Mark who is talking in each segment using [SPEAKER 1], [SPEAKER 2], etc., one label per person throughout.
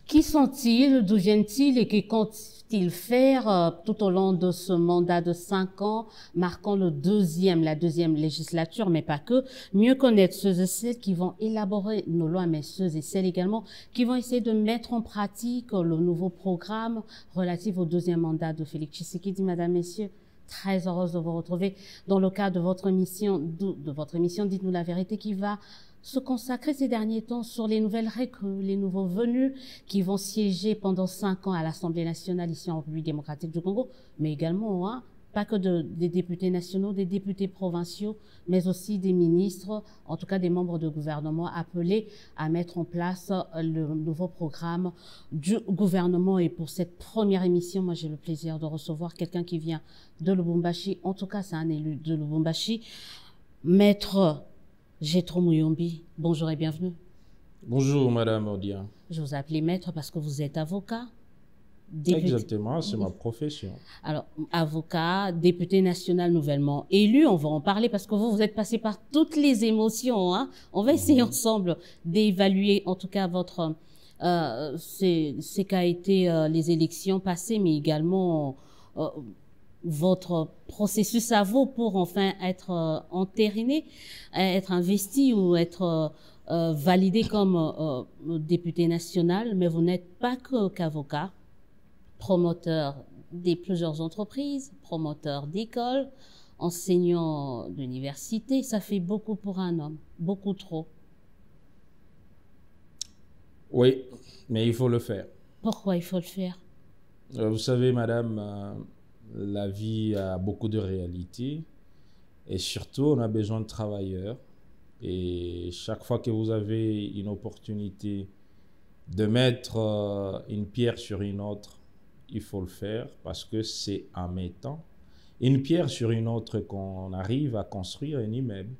[SPEAKER 1] Qui sont-ils, d'où viennent-ils et que comptent-ils faire tout au long de ce mandat de 5 ans, marquant la deuxième législature, mais pas que. Mieux connaître ceux et celles qui vont élaborer nos lois, mais ceux et celles également qui vont essayer de mettre en pratique le nouveau programme relatif au deuxième mandat de Félix Tshisekedi. Madame, Messieurs, très heureuse de vous retrouver dans le cadre de votre émission, Dites-nous la vérité, qui va se consacrer ces derniers temps sur les nouvelles recrues, les nouveaux venus qui vont siéger pendant 5 ans à l'Assemblée nationale ici en République démocratique du Congo, mais également, pas que des députés nationaux, des députés provinciaux, mais aussi des ministres, en tout cas des membres de gouvernement appelés à mettre en place le nouveau programme du gouvernement. Et pour cette première émission, moi j'ai le plaisir de recevoir quelqu'un qui vient de Lubumbashi, en tout cas c'est un élu de Lubumbashi, Maître Jethro Muyombi. Bonjour et bienvenue.
[SPEAKER 2] Bonjour Madame Odia.
[SPEAKER 1] Je vous appelle maître parce que vous êtes avocat.
[SPEAKER 2] Exactement, c'est ma profession.
[SPEAKER 1] Alors, avocat, député national nouvellement élu, on va en parler parce que vous êtes passé par toutes les émotions. On va essayer ensemble d'évaluer, en tout cas, votre ce qu'a été les élections passées, mais également votre processus à vous pour enfin être entériné, être investi ou être validé comme député national. Mais vous n'êtes pas qu'avocat. Promoteur de plusieurs entreprises, promoteur d'écoles, enseignant d'université, ça fait beaucoup pour un homme, beaucoup trop.
[SPEAKER 2] Oui, mais il faut le faire.
[SPEAKER 1] Pourquoi il faut le faire?
[SPEAKER 2] Vous savez, madame, la vie a beaucoup de réalités et surtout, on a besoin de travailleurs. Et chaque fois que vous avez une opportunité de mettre une pierre sur une autre, il faut le faire parce que c'est en mettant une pierre sur une autre qu'on arrive à construire un immeuble.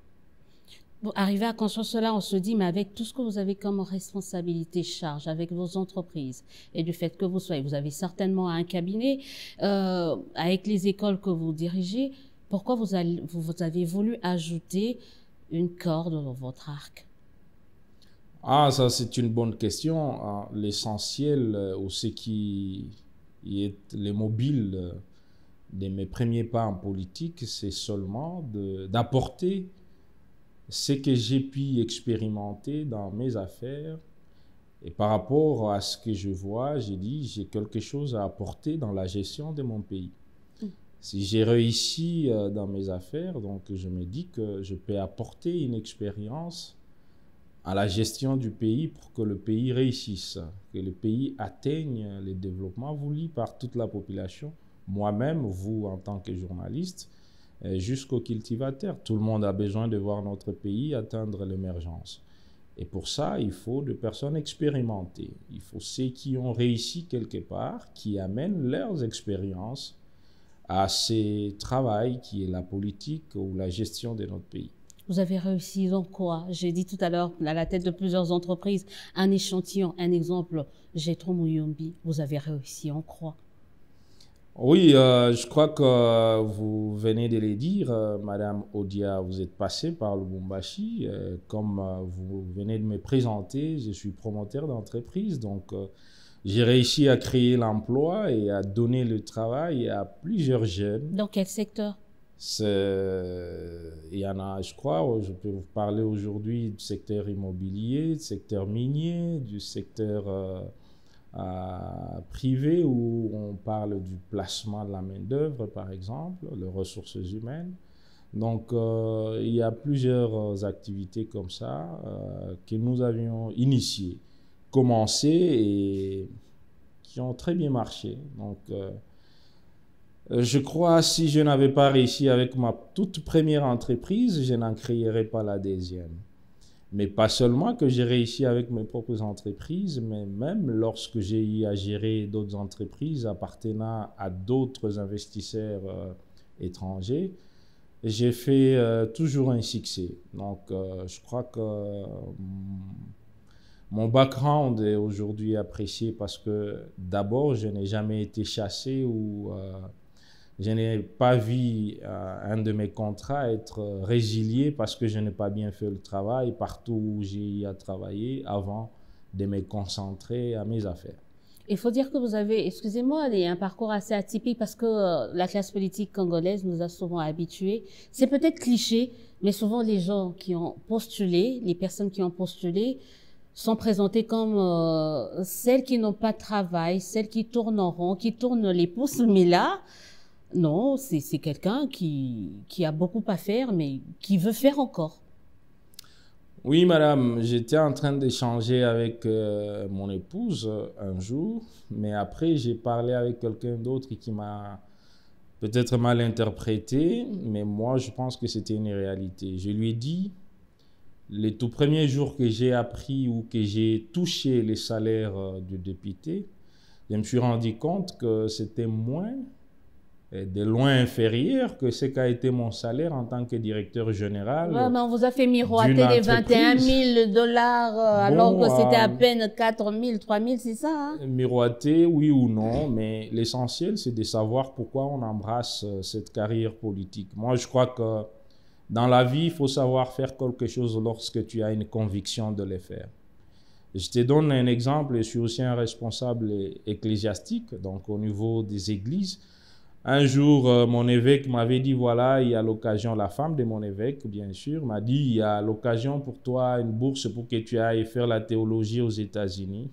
[SPEAKER 1] Vous arrivez à construire cela, on se dit, mais avec tout ce que vous avez comme responsabilité, charge, avec vos entreprises et du fait que vous avez certainement un cabinet, avec les écoles que vous dirigez, pourquoi vous avez voulu ajouter une corde dans votre arc?
[SPEAKER 2] Ah, ça c'est une bonne question. L'essentiel ou ce qui est les mobiles de mes premiers pas en politique, c'est seulement d'apporter ce que j'ai pu expérimenter dans mes affaires. Et par rapport à ce que je vois, j'ai dit, j'ai quelque chose à apporter dans la gestion de mon pays. Si j'ai réussi dans mes affaires, donc je me dis que je peux apporter une expérience à la gestion du pays pour que le pays réussisse, que le pays atteigne le développement voulu par toute la population, moi-même, vous en tant que journaliste, jusqu'aux cultivateurs. Tout le monde a besoin de voir notre pays atteindre l'émergence. Et pour ça, il faut des personnes expérimentées. Il faut ceux qui ont réussi quelque part, qui amènent leurs expériences à ce travail qui est la politique ou la gestion de notre pays.
[SPEAKER 1] Vous avez réussi dans quoi? J'ai dit tout à l'heure, à la tête de plusieurs entreprises, un échantillon, un exemple, Jethro Muyombi, vous avez réussi en quoi?
[SPEAKER 2] Oui, je crois que vous venez de le dire, Madame Odia, vous êtes passée par Lubumbashi. Comme vous venez de me présenter, je suis promoteur d'entreprise, donc j'ai réussi à créer l'emploi et à donner le travail à plusieurs jeunes.
[SPEAKER 1] Dans quel secteur?
[SPEAKER 2] Il y en a, je crois, je peux vous parler aujourd'hui du secteur immobilier, du secteur minier, du secteur privé où on parle du placement de la main-d'œuvre, par exemple, les ressources humaines. Donc, il y a plusieurs activités comme ça que nous avions initiées, commencées et qui ont très bien marché. Donc, je crois que si je n'avais pas réussi avec ma toute première entreprise, je n'en créerais pas la deuxième. Mais pas seulement que j'ai réussi avec mes propres entreprises, mais même lorsque j'ai eu à gérer d'autres entreprises appartenant à d'autres investisseurs étrangers, j'ai fait toujours un succès. Donc, je crois que mon background est aujourd'hui apprécié parce que d'abord, je n'ai jamais été chassé ou je n'ai pas vu un de mes contrats être résilié parce que je n'ai pas bien fait le travail partout où j'ai eu à travailler avant de me concentrer à mes affaires.
[SPEAKER 1] Il faut dire que vous avez, excusez-moi, un parcours assez atypique parce que la classe politique congolaise nous a souvent habitués. C'est peut-être cliché, mais souvent les gens qui ont postulé, les personnes qui ont postulé, sont présentées comme celles qui n'ont pas de travail, celles qui tournent en rond, qui tournent les pouces. Mais là, non, c'est quelqu'un qui a beaucoup à faire, mais qui veut faire encore.
[SPEAKER 2] Oui, madame, j'étais en train d'échanger avec mon épouse un jour, mais après, j'ai parlé avec quelqu'un d'autre qui m'a peut-être mal interprété, mais moi, je pense que c'était une réalité. Je lui ai dit, les tout premiers jours que j'ai appris ou que j'ai touché les salaires du député, je me suis rendu compte que c'était moins, de loin inférieur que ce qu'a été mon salaire en tant que directeur général.
[SPEAKER 1] Ouais, mais on vous a fait miroiter les 21 000 dollars alors que c'était à peine 4 000, 3 000, c'est ça, hein?
[SPEAKER 2] Miroiter, oui ou non, mais l'essentiel, c'est de savoir pourquoi on embrasse cette carrière politique. Moi, je crois que dans la vie, il faut savoir faire quelque chose lorsque tu as une conviction de le faire. Je te donne un exemple, je suis aussi un responsable ecclésiastique, donc au niveau des églises. Un jour, mon évêque m'avait dit, voilà, il y a l'occasion, la femme de mon évêque, bien sûr, m'a dit, il y a l'occasion pour toi, une bourse pour que tu ailles faire la théologie aux États-Unis.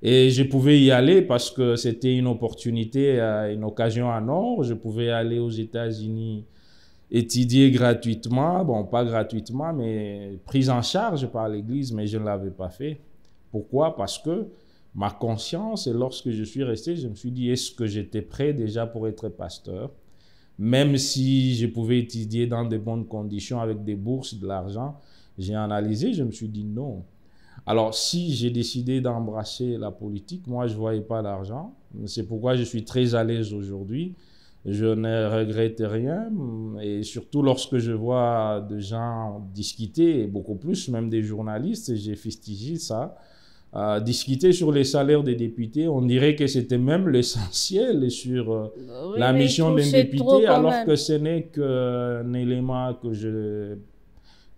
[SPEAKER 2] Et je pouvais y aller parce que c'était une opportunité, une occasion en or. Je pouvais aller aux États-Unis étudier gratuitement, bon, pas gratuitement, mais prise en charge par l'Église, mais je ne l'avais pas fait. Pourquoi? Parce que ma conscience, et lorsque je suis resté, je me suis dit, est-ce que j'étais prêt déjà pour être pasteur? Même si je pouvais étudier dans de bonnes conditions avec des bourses, de l'argent, j'ai analysé, je me suis dit non. Alors, si j'ai décidé d'embrasser la politique, moi, je ne voyais pas l'argent. C'est pourquoi je suis très à l'aise aujourd'hui. Je ne regrette rien. Et surtout, lorsque je vois des gens discuter, et beaucoup plus, même des journalistes, j'ai fustigé ça. Discuter sur les salaires des députés, on dirait que c'était même l'essentiel sur
[SPEAKER 1] Oui,
[SPEAKER 2] la mission d'un député, alors que ce n'est qu'un élément que je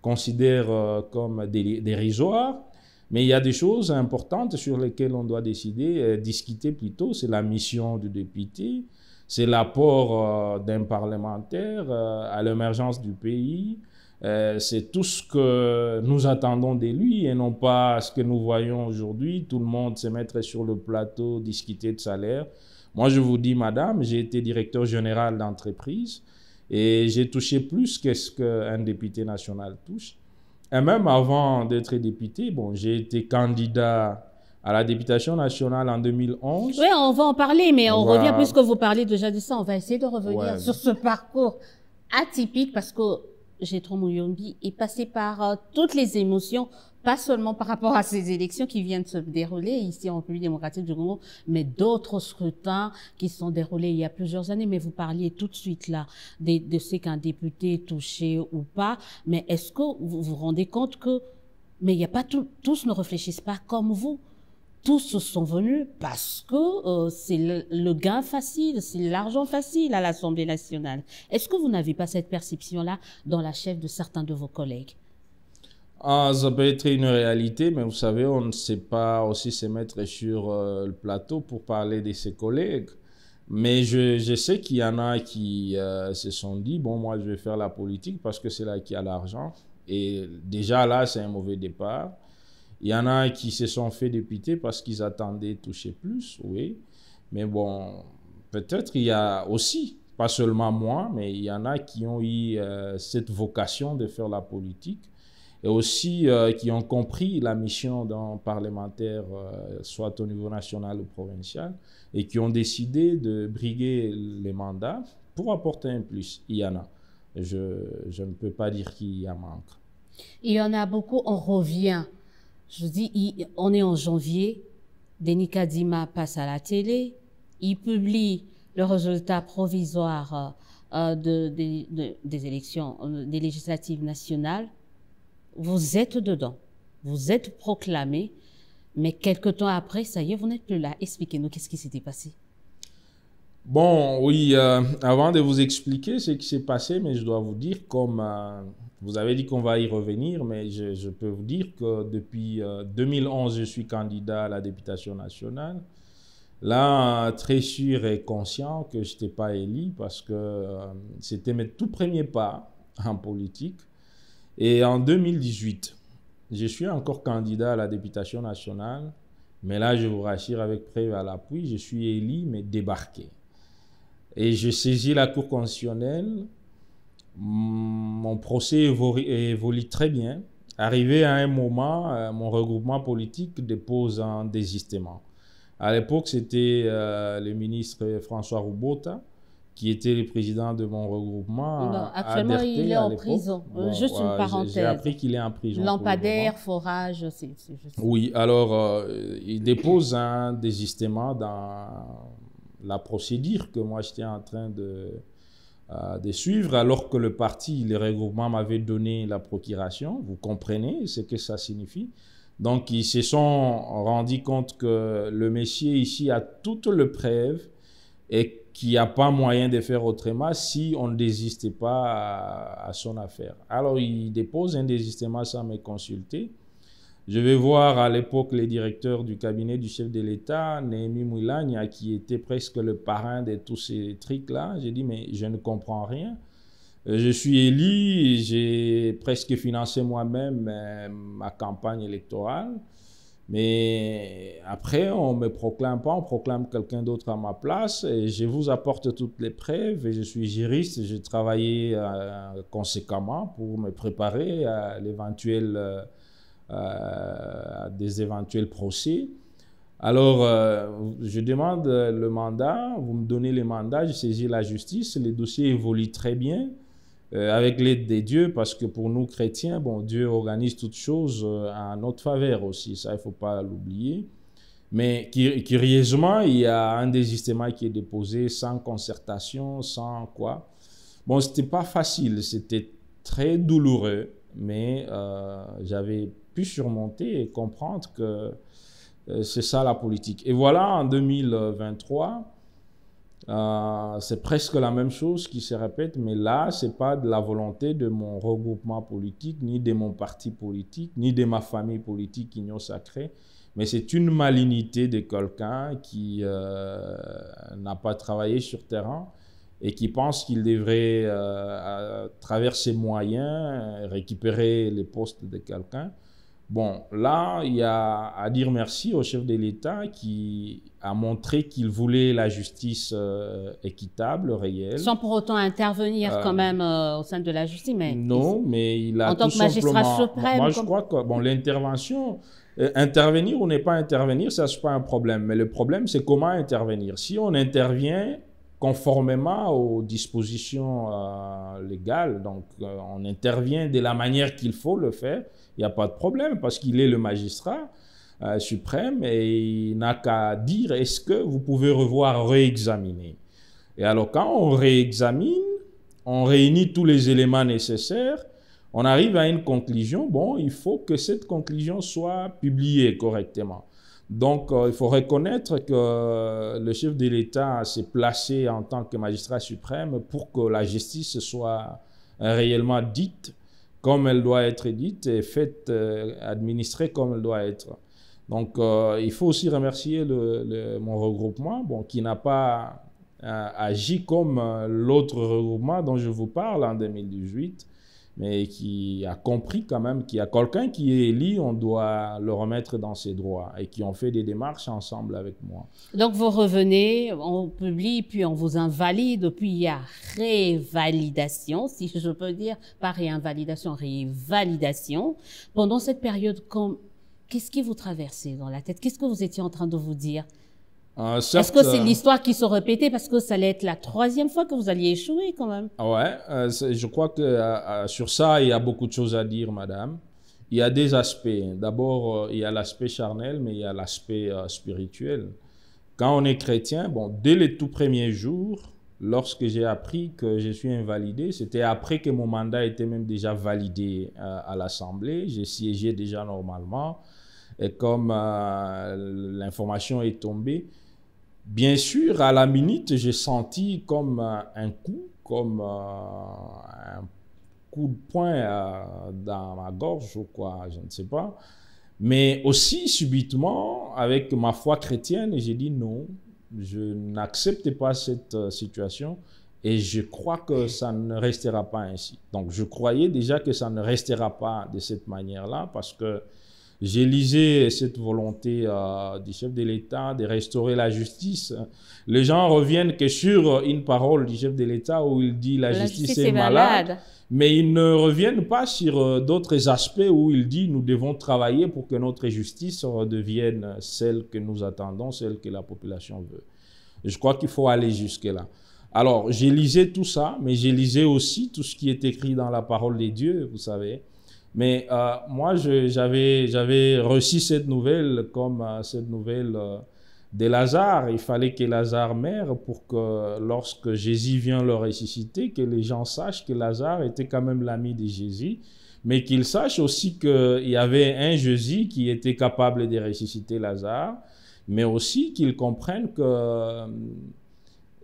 [SPEAKER 2] considère comme dérisoire. Mais il y a des choses importantes sur lesquelles on doit discuter plutôt. C'est la mission du député, c'est l'apport d'un parlementaire à l'émergence du pays. C'est tout ce que nous attendons de lui et non pas ce que nous voyons aujourd'hui. Tout le monde se mettre sur le plateau, discuter de salaire. Moi, je vous dis, madame, j'ai été directeur général d'entreprise et j'ai touché plus que ce qu'un député national touche. Et même avant d'être député, bon, j'ai été candidat à la députation nationale en 2011.
[SPEAKER 1] Oui, on va en parler, mais on revient, puisque vous parlez déjà de ça, on va essayer de revenir sur ce parcours atypique parce que Gétron Muyombi est passé par toutes les émotions, pas seulement par rapport à ces élections qui viennent de se dérouler ici en République démocratique du Congo, mais d'autres scrutins qui se sont déroulés il y a plusieurs années. Mais vous parliez tout de suite là de ce qu'un député est touché ou pas. Mais est-ce que vous vous rendez compte que, mais il n'y a pas tous ne réfléchissent pas comme vous. Tous sont venus parce que c'est le gain facile, c'est l'argent facile à l'Assemblée nationale. Est-ce que vous n'avez pas cette perception-là dans la chef de certains de vos collègues?
[SPEAKER 2] Ça peut être une réalité, mais vous savez, on ne sait pas aussi se mettre sur le plateau pour parler de ses collègues. Mais je sais qu'il y en a qui se sont dit, bon, moi, je vais faire la politique parce que c'est là qu'il y a l'argent. Et déjà là, c'est un mauvais départ. Il y en a qui se sont fait députés parce qu'ils attendaient toucher plus, oui. Mais bon, peut-être il y a aussi, pas seulement moi, mais il y en a qui ont eu cette vocation de faire la politique et aussi qui ont compris la mission d'un parlementaire, soit au niveau national ou provincial, et qui ont décidé de briguer les mandats pour apporter un plus. Il y en a. Je ne peux pas dire qu'il y en manque.
[SPEAKER 1] Il y en a beaucoup, on revient. Je dis, on est en janvier, Denis Kadima passe à la télé, il publie le résultat provisoire des élections, des législatives nationales. Vous êtes dedans, vous êtes proclamé, mais quelque temps après, ça y est, vous n'êtes plus là. Expliquez-nous, qu'est-ce qui s'était passé?
[SPEAKER 2] Bon, oui, avant de vous expliquer ce qui s'est passé, mais je dois vous dire, comme Vous avez dit qu'on va y revenir, mais je peux vous dire que depuis 2011, je suis candidat à la députation nationale. Là, très sûr et conscient que je n'étais pas élu parce que c'était mes tout premiers pas en politique. Et en 2018, je suis encore candidat à la députation nationale, mais là, je vous rassure avec preuve à l'appui, je suis élu, mais débarqué. Et je saisis la Cour constitutionnelle. Mon procès évolue très bien. Arrivé à un moment, mon regroupement politique dépose un désistement. À l'époque, c'était le ministre François Roubota, qui était le président de mon regroupement.
[SPEAKER 1] Non, actuellement, il est en prison. Juste une parenthèse.
[SPEAKER 2] J'ai appris qu'il est en prison.
[SPEAKER 1] Lampadaire, forage,
[SPEAKER 2] Oui, alors, il dépose un désistement dans la procédure que moi, j'étais en train de suivre, alors que le parti, le regroupement m'avait donné la procuration. Vous comprenez ce que ça signifie? Donc, ils se sont rendus compte que le monsieur ici a toutes les preuves et qu'il n'y a pas moyen de faire autrement si on ne désistait pas à son affaire. Alors, il dépose un désistement sans me consulter. Je vais voir à l'époque les directeurs du cabinet du chef de l'État, Néhémie Mouilagna, qui était presque le parrain de tous ces trucs-là. J'ai dit, mais je ne comprends rien. Je suis élu, j'ai presque financé moi-même ma campagne électorale. Mais après, on ne me proclame pas, on proclame quelqu'un d'autre à ma place. Et je vous apporte toutes les preuves. Et je suis juriste, j'ai travaillé conséquemment pour me préparer à des éventuels procès. Alors, je demande le mandat, vous me donnez le mandat, je saisis la justice, les dossiers évoluent très bien. Avec l'aide de Dieu, parce que pour nous chrétiens, bon, Dieu organise toutes choses en notre faveur aussi, ça il ne faut pas l'oublier. Mais curieusement, il y a un désistement qui est déposé sans concertation, sans quoi. Bon, ce n'était pas facile, c'était très douloureux, mais j'avais pu surmonter et comprendre que c'est ça la politique. Et voilà, en 2023, c'est presque la même chose qui se répète, mais là, ce n'est pas de la volonté de mon regroupement politique, ni de mon parti politique, ni de ma famille politique Union Sacrée, mais c'est une malignité de quelqu'un qui n'a pas travaillé sur terrain et qui pense qu'il devrait, à travers ses moyens, récupérer les postes de quelqu'un. Bon, là, il y a à dire merci au chef de l'État qui a montré qu'il voulait la justice équitable, réelle.
[SPEAKER 1] Sans pour autant intervenir quand même au sein de la justice, mais...
[SPEAKER 2] Non, mais il a
[SPEAKER 1] en tant que magistrat suprême...
[SPEAKER 2] Moi, je crois que bon, l'intervention, intervenir ou ne pas intervenir, ça, c'est pas un problème. Mais le problème, c'est comment intervenir. Si on intervient conformément aux dispositions légales, donc on intervient de la manière qu'il faut le faire, il n'y a pas de problème parce qu'il est le magistrat suprême et il n'a qu'à dire est-ce que vous pouvez revoir, réexaminer. Et alors quand on réexamine, on réunit tous les éléments nécessaires, on arrive à une conclusion, bon, il faut que cette conclusion soit publiée correctement. Donc, il faut reconnaître que le chef de l'État s'est placé en tant que magistrat suprême pour que la justice soit réellement dite comme elle doit être dite et faite, administrée comme elle doit être. Donc, il faut aussi remercier mon regroupement, bon, qui n'a pas agi comme l'autre regroupement dont je vous parle en 2018, mais qui a compris quand même qu'il y a quelqu'un qui est élu, on doit le remettre dans ses droits et qui ont fait des démarches ensemble avec moi.
[SPEAKER 1] Donc vous revenez, on publie, puis on vous invalide, puis il y a révalidation, si je peux dire, pas réinvalidation, révalidation. Pendant cette période, qu'est-ce qui vous traversait dans la tête? Qu'est-ce que vous étiez en train de vous dire? Est-ce que c'est l'histoire qui se répétait parce que ça allait être la 3e fois que vous alliez échouer quand même?
[SPEAKER 2] Ouais, je crois que sur ça, il y a beaucoup de choses à dire, madame. Il y a des aspects. D'abord, il y a l'aspect charnel, mais il y a l'aspect spirituel. Quand on est chrétien, bon, dès les tout premiers jours, lorsque j'ai appris que je suis invalidé, c'était après que mon mandat était même déjà validé à l'Assemblée. J'ai siégé déjà normalement. Et comme l'information est tombée, bien sûr, à la minute, j'ai senti comme un coup, comme coup de poing dans ma gorge ou quoi, je ne sais pas. Mais aussi, subitement, avec ma foi chrétienne, j'ai dit non, je n'accepte pas cette situation et je crois que ça ne restera pas ainsi. Donc, je croyais déjà que ça ne restera pas de cette manière-là parce que j'ai lisé cette volonté du chef de l'État de restaurer la justice. Les gens reviennent que sur une parole du chef de l'État où il dit la justice est malade. Mais ils ne reviennent pas sur d'autres aspects où il dit nous devons travailler pour que notre justice redevienne celle que nous attendons, celle que la population veut. Je crois qu'il faut aller jusque-là. Alors, j'ai lisé tout ça, mais j'ai lisé aussi tout ce qui est écrit dans la parole de Dieu, vous savez. Mais moi, j'avais reçu cette nouvelle comme cette nouvelle de Lazare. Il fallait que Lazare meure pour que lorsque Jésus vient le ressusciter, que les gens sachent que Lazare était quand même l'ami de Jésus, mais qu'ils sachent aussi qu'il y avait un Jésus qui était capable de ressusciter Lazare, mais aussi qu'ils comprennent que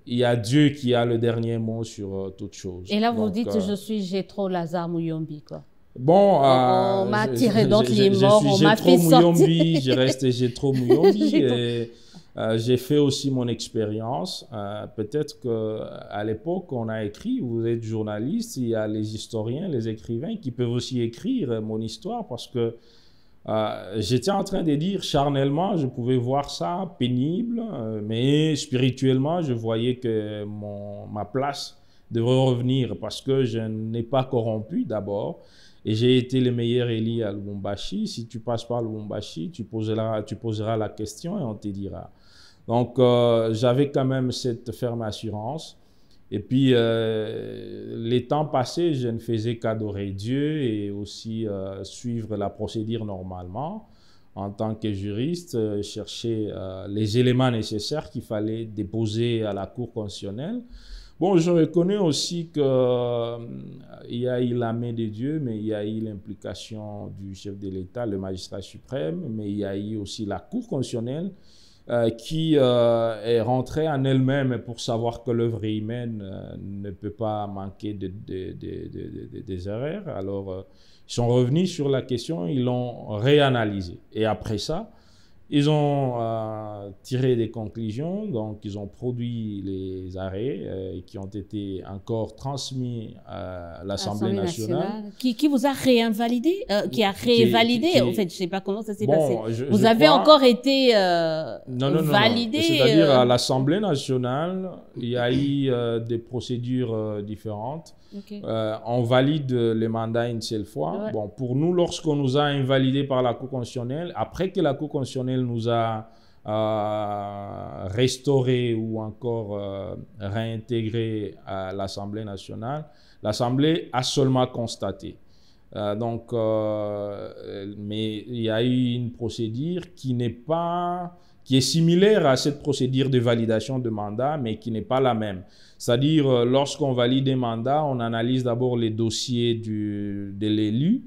[SPEAKER 2] il y a Dieu qui a le dernier mot sur toute chose.
[SPEAKER 1] Et là, vous dites, je suis Jétro Lazare Muyombi, quoi.
[SPEAKER 2] Bon,
[SPEAKER 1] on m'a tiré d'autres les morts, on m'a fait sortir.
[SPEAKER 2] J'ai resté Jétro Muyombi et j'ai fait aussi mon expérience. Peut-être qu'à l'époque, on a écrit, vous êtes journaliste, il y a les historiens, les écrivains qui peuvent aussi écrire mon histoire parce que j'étais en train de dire, charnellement, je pouvais voir ça pénible, mais spirituellement, je voyais que ma place devrait revenir parce que je n'ai pas corrompu d'abord. Et j'ai été le meilleur Élie à Lubumbashi. Si tu passes par Lubumbashi, tu poseras la question et on te dira. Donc, j'avais quand même cette ferme assurance. Et puis, les temps passés, je ne faisais qu'adorer Dieu et aussi suivre la procédure normalement. En tant que juriste, chercher les éléments nécessaires qu'il fallait déposer à la Cour constitutionnelle. Bon, je reconnais aussi qu'il y a eu la main de Dieu, mais il y a eu l'implication du chef de l'État, le magistrat suprême, mais il y a eu aussi la Cour constitutionnelle qui est rentrée en elle-même pour savoir que l'œuvre humaine ne peut pas manquer des erreurs. Alors, ils sont revenus sur la question, ils l'ont réanalysée. Et après ça, ils ont tiré des conclusions, donc ils ont produit les arrêts qui ont été encore transmis à l'Assemblée nationale.
[SPEAKER 1] Qui vous a réinvalidé, qui a révalidé, en fait, je ne sais pas comment ça s'est passé. Vous
[SPEAKER 2] je
[SPEAKER 1] avez
[SPEAKER 2] crois...
[SPEAKER 1] encore été
[SPEAKER 2] non,
[SPEAKER 1] validé.
[SPEAKER 2] C'est-à-dire à l'Assemblée nationale, il y a eu des procédures différentes. Okay. On valide les mandats une seule fois. Ouais. Bon, pour nous, lorsqu'on nous a invalidés par la Cour constitutionnelle, après que la Cour constitutionnelle nous a restauré ou encore réintégré à l'Assemblée nationale, l'Assemblée a seulement constaté. Mais il y a eu une procédure qui est similaire à cette procédure de validation de mandat, mais qui n'est pas la même. C'est-à-dire, lorsqu'on valide un mandat, on analyse d'abord les dossiers de l'élu,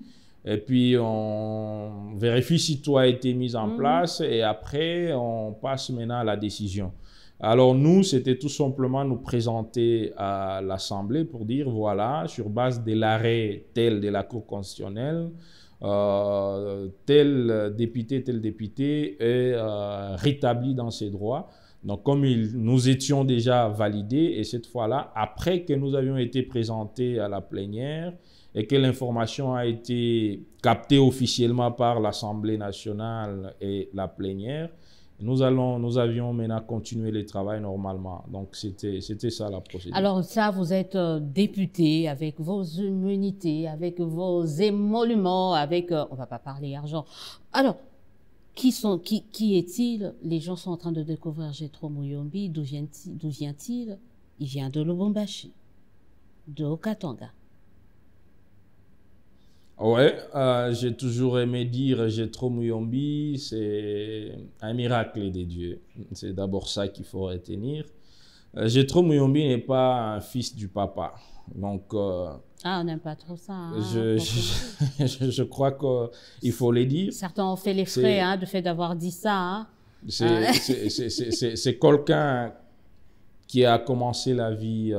[SPEAKER 2] et puis on vérifie si tout a été mis en place, et après, on passe maintenant à la décision. Alors nous, c'était tout simplement nous présenter à l'Assemblée pour dire, voilà, sur base de l'arrêt tel de la Cour constitutionnelle, tel député est rétabli dans ses droits. Donc, comme nous étions déjà validés, et cette fois-là, après que nous avions été présentés à la plénière et que l'information a été captée officiellement par l'Assemblée nationale et la plénière, nous avions maintenant continué le travail normalement. Donc, c'était ça la procédure.
[SPEAKER 1] Alors ça, vous êtes député avec vos immunités, avec vos émoluments, avec... on ne va pas parler argent. Alors, qui est-il? Les gens sont en train de découvrir Jétro Muyombi. D'où vient-il? Il vient de Lubumbashi, de Haut-Katanga.
[SPEAKER 2] Ouais, j'ai toujours aimé dire Jétro Muyombi, c'est un miracle de Dieu. C'est d'abord ça qu'il faut retenir. Jétro Muyombi n'est pas un fils du papa. Donc,
[SPEAKER 1] on n'aime pas trop ça. Hein,
[SPEAKER 2] je crois qu'il faut le dire.
[SPEAKER 1] Certains ont fait les frais du fait d'avoir dit ça. Hein.
[SPEAKER 2] C'est quelqu'un qui a commencé la vie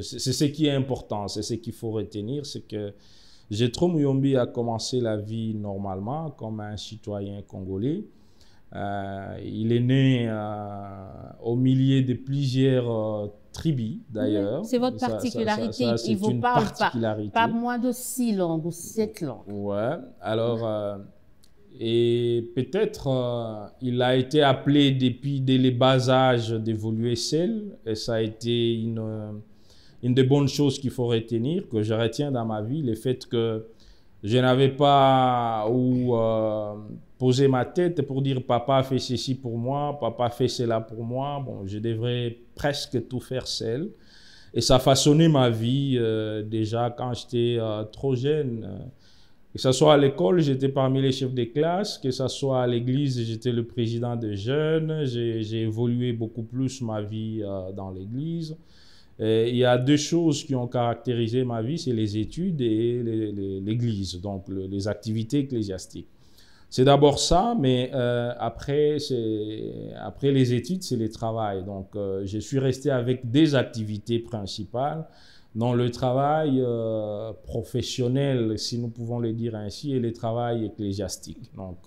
[SPEAKER 2] c'est ce qui est important, c'est ce qu'il faut retenir, c'est que Jethro Muyombi a commencé la vie normalement comme un citoyen congolais. Il est né au milieu de plusieurs tribus, d'ailleurs.
[SPEAKER 1] C'est votre particularité. Il vous parle pas moins de 6 langues ou 7 langues.
[SPEAKER 2] Ouais. Alors, et peut-être il a été appelé depuis dès les bas âges d'évoluer seul. Et ça a été une des bonnes choses qu'il faut retenir, que je retiens dans ma vie, le fait que je n'avais pas où poser ma tête pour dire papa fait ceci pour moi, papa fait cela pour moi. Bon, je devrais presque tout faire seul. Et ça a façonné ma vie déjà quand j'étais trop jeune. Que ce soit à l'école, j'étais parmi les chefs de classe. Que ce soit à l'église, j'étais le président des jeunes. J'ai évolué beaucoup plus ma vie dans l'église. Il y a 2 choses qui ont caractérisé ma vie, c'est les études et l'église, donc les activités ecclésiastiques. C'est d'abord ça, mais après les études, c'est le travail. Donc, je suis resté avec des activités principales, dont le travail professionnel, si nous pouvons le dire ainsi, et le travail ecclésiastique. Donc,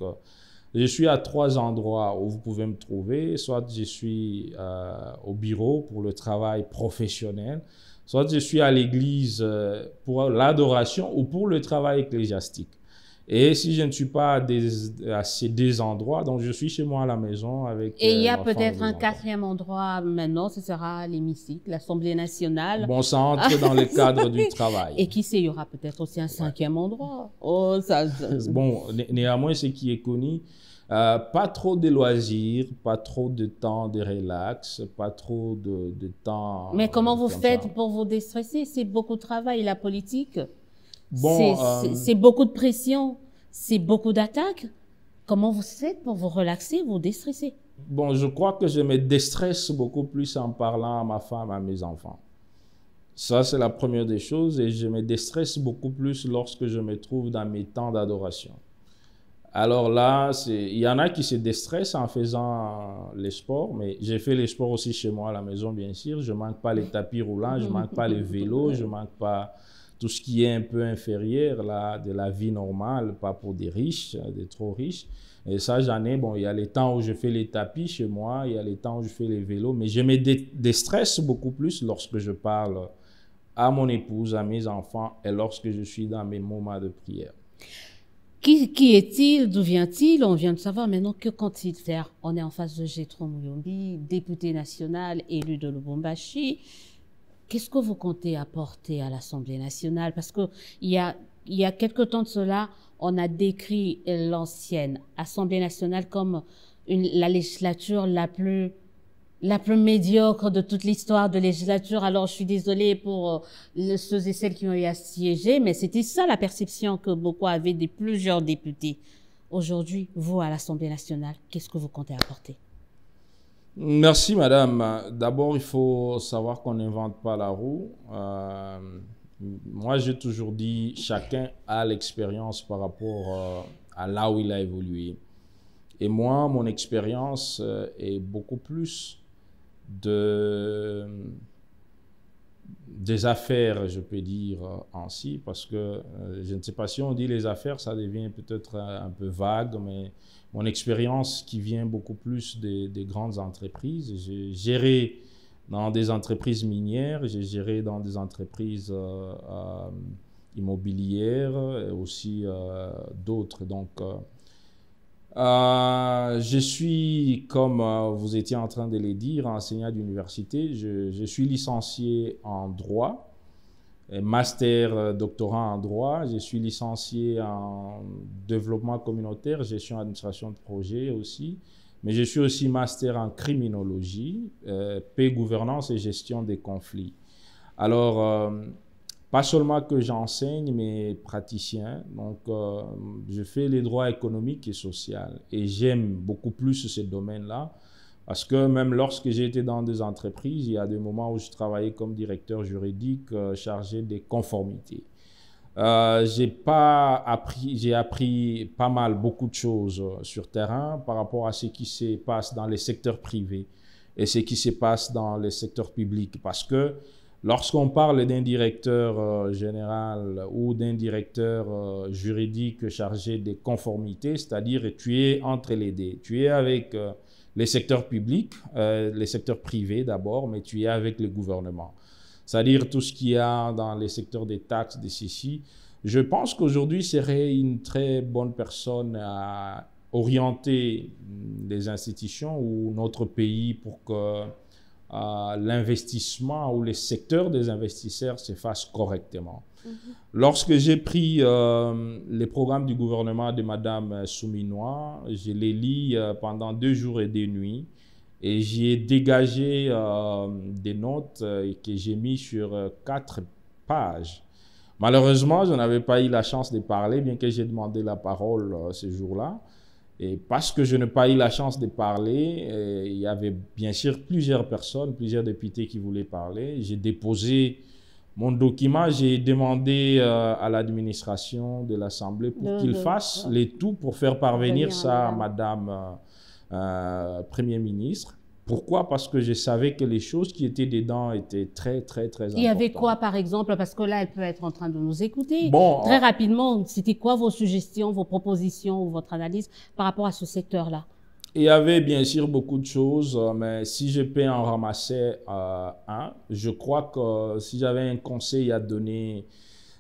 [SPEAKER 2] je suis à 3 endroits où vous pouvez me trouver. Soit je suis au bureau pour le travail professionnel, soit je suis à l'église pour l'adoration ou pour le travail ecclésiastique. Et si je ne suis pas à ces 2 endroits, donc je suis chez moi à la maison avec
[SPEAKER 1] Et il y a peut-être un 4e endroit maintenant, ce sera l'hémicycle, l'Assemblée nationale.
[SPEAKER 2] Bon, ça entre dans le cadre du travail.
[SPEAKER 1] Et qui sait, il y aura peut-être aussi un 5e endroit. Oh, ça...
[SPEAKER 2] Bon, néanmoins, ce qui est connu, pas trop de loisirs, pas trop de temps de relax, pas trop de temps...
[SPEAKER 1] Mais comment vous faites pour vous déstresser? C'est beaucoup de travail, la politique.
[SPEAKER 2] Bon,
[SPEAKER 1] c'est beaucoup de pression, c'est beaucoup d'attaques. Comment vous faites pour vous relaxer, vous déstresser?
[SPEAKER 2] Bon, je crois que je me déstresse beaucoup plus en parlant à ma femme, à mes enfants. Ça, c'est la première des choses. Et je me déstresse beaucoup plus lorsque je me trouve dans mes temps d'adoration. Alors là, il y en a qui se déstressent en faisant les sports, mais j'ai fait les sports aussi chez moi à la maison, bien sûr. Je ne manque pas les tapis roulants, je ne manque pas les vélos, je ne manque pas... tout ce qui est un peu inférieur là, de la vie normale, pas pour des riches, des trop riches. Et ça, j'en ai. Bon, il y a les temps où je fais les tapis chez moi, il y a les temps où je fais les vélos, mais je me déstresse beaucoup plus lorsque je parle à mon épouse, à mes enfants et lorsque je suis dans mes moments de prière.
[SPEAKER 1] Qui est-il? D'où vient-il? On vient de savoir maintenant que compte-t-il faire? On est en face de Jethro Muyombi, député national élu de Lubumbashi. Qu'est-ce que vous comptez apporter à l'Assemblée nationale? Parce qu'il y a quelque temps de cela, on a décrit l'ancienne Assemblée nationale comme la législature la plus médiocre de toute l'histoire de législature. Alors, je suis désolée pour ceux et celles qui ont eu à siéger, mais c'était ça la perception que beaucoup avaient de plusieurs députés. Aujourd'hui, vous, à l'Assemblée nationale, qu'est-ce que vous comptez apporter?
[SPEAKER 2] Merci, madame. D'abord, il faut savoir qu'on n'invente pas la roue. Moi, j'ai toujours dit, chacun a l'expérience par rapport à là où il a évolué. Et moi, mon expérience est beaucoup plus des affaires, je peux dire ainsi, parce que je ne sais pas si on dit les affaires, ça devient peut-être un peu vague, mais mon expérience qui vient beaucoup plus des grandes entreprises. J'ai géré dans des entreprises minières, j'ai géré dans des entreprises immobilières et aussi d'autres. Donc, je suis, comme vous étiez en train de le dire, enseignant d'université. Je suis licencié en droit, master doctorat en droit. Je suis licencié en développement communautaire, gestion administration de projet aussi. Mais je suis aussi master en criminologie, paix, gouvernance et gestion des conflits. Alors, pas seulement que j'enseigne, mais praticien. Donc, je fais les droits économiques et sociaux. Et j'aime beaucoup plus ce domaine-là. Parce que même lorsque j'ai été dans des entreprises, il y a des moments où je travaillais comme directeur juridique chargé des conformités. J'ai appris pas mal, beaucoup de choses sur terrain par rapport à ce qui se passe dans les secteurs privés et ce qui se passe dans les secteurs publics. Parce que lorsqu'on parle d'un directeur général ou d'un directeur juridique chargé des conformités, c'est-à-dire tu es entre les deux, tu es avec les secteurs publics, les secteurs privés d'abord, mais tu es avec le gouvernement. C'est-à-dire tout ce qu'il y a dans les secteurs des taxes, des ceci. Je pense qu'aujourd'hui serait une très bonne personne à orienter les institutions ou notre pays pour que l'investissement ou les secteurs des investisseurs se fassent correctement. Lorsque j'ai pris les programmes du gouvernement de Mme Souminois, je les lis pendant 2 jours et 2 nuits. Et j'y ai dégagé des notes que j'ai mis sur 4 pages. Malheureusement, je n'avais pas eu la chance de parler, bien que j'ai demandé la parole ce jour-là. Et parce que je n'ai pas eu la chance de parler, il y avait bien sûr plusieurs personnes, plusieurs députés qui voulaient parler. J'ai déposé mon document, j'ai demandé à l'administration de l'Assemblée pour qu'il fasse les tout pour faire parvenir ça à Madame Premier ministre. Pourquoi? Parce que je savais que les choses qui étaient dedans étaient très importantes.
[SPEAKER 1] Il y avait quoi, par exemple? Parce que là, elle peut être en train de nous écouter. Bon, très rapidement, c'était quoi vos suggestions, vos propositions ou votre analyse par rapport à ce secteur-là?
[SPEAKER 2] Il y avait bien sûr beaucoup de choses, mais si je peux en ramasser un, je crois que si j'avais un conseil à donner,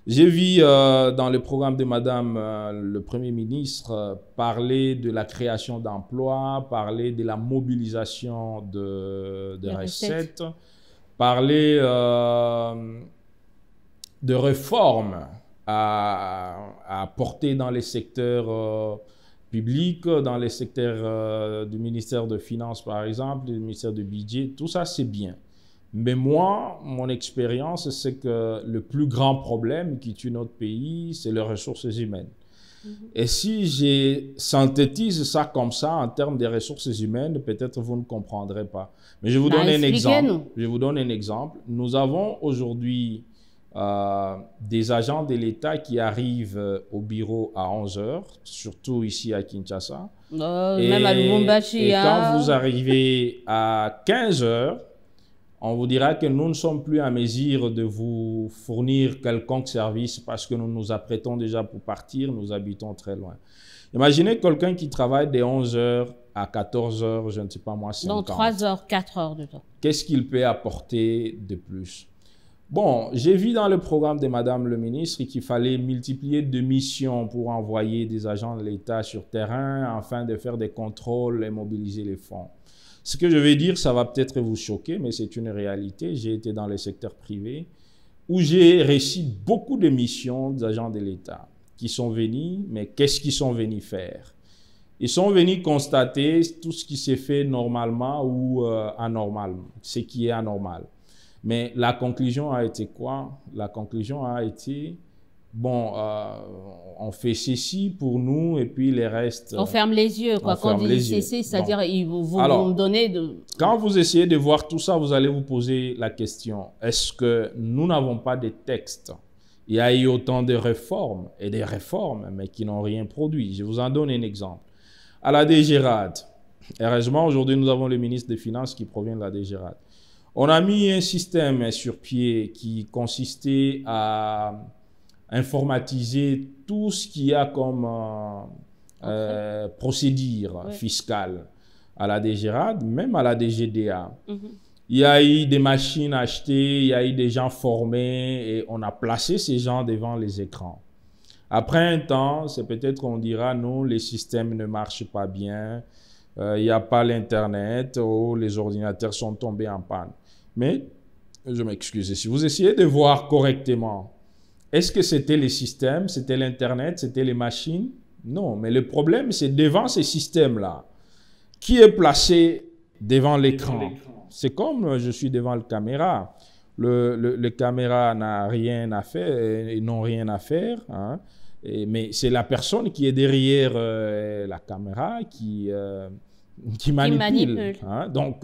[SPEAKER 2] j'ai vu dans le programme de Madame le Premier ministre parler de la création d'emplois, parler de la mobilisation de recettes, parler de réformes à apporter dans les secteurs publics, dans les secteurs du ministère de Finances par exemple, du ministère du Budget, tout ça c'est bien. Mais moi, mon expérience, c'est que le plus grand problème qui tue notre pays, c'est les ressources humaines. Et si je synthétise ça comme ça en termes des ressources humaines, peut-être vous ne comprendrez pas. Mais je vous donne un exemple. Je vous donne un exemple. Nous avons aujourd'hui des agents de l'État qui arrivent au bureau à 11 h, surtout ici à Kinshasa.
[SPEAKER 1] Même à Lubumbashi.
[SPEAKER 2] Et quand vous arrivez à 15 h, on vous dira que nous ne sommes plus à mesure de vous fournir quelconque service parce que nous nous apprêtons déjà pour partir, nous habitons très loin. Imaginez quelqu'un qui travaille de 11 h à 14 h, je ne sais pas moi, 50.
[SPEAKER 1] Donc 3 heures, 4 heures de temps.
[SPEAKER 2] Qu'est-ce qu'il peut apporter de plus? Bon, j'ai vu dans le programme de Madame le ministre qu'il fallait multiplier de missions pour envoyer des agents de l'État sur terrain afin de faire des contrôles et mobiliser les fonds. Ce que je vais dire, ça va peut-être vous choquer, mais c'est une réalité. J'ai été dans le secteur privé où j'ai reçu beaucoup de missions d'agents de l'État qui sont venus, mais qu'est-ce qu'ils sont venus faire? Ils sont venus constater tout ce qui s'est fait normalement ou anormalement, ce qui est anormal. Mais la conclusion a été quoi? La conclusion a été, bon, on fait ceci pour nous et puis les restes...
[SPEAKER 1] On ferme les yeux, quoi. Quand on dit ceci, c'est-à-dire ils vous donner de...
[SPEAKER 2] Quand vous essayez de voir tout ça, vous allez vous poser la question, est-ce que nous n'avons pas de textes? Il y a eu autant de réformes et des réformes, mais qui n'ont rien produit. Je vous en donne un exemple. À la DGRAD, heureusement, aujourd'hui, nous avons le ministre des Finances qui provient de la DGRAD. On a mis un système sur pied qui consistait à informatiser tout ce qu'il y a comme procédure fiscale à la DGRAD, même à la DGDA. Il y a eu des machines achetées, il y a eu des gens formés et on a placé ces gens devant les écrans. Après un temps, c'est peut-être qu'on dira non, les systèmes ne marchent pas bien, il n'y a pas l'Internet ou les ordinateurs sont tombés en panne. Mais, je m'excuse, si vous essayez de voir correctement, est-ce que c'était les systèmes, c'était l'Internet, c'était les machines? Non, mais le problème, c'est devant ces systèmes-là, qui est placé devant l'écran? C'est comme je suis devant la caméra. Le caméra n'a rien à faire, ils n'ont rien à faire, hein, mais c'est la personne qui est derrière la caméra qui manipule. Hein, donc,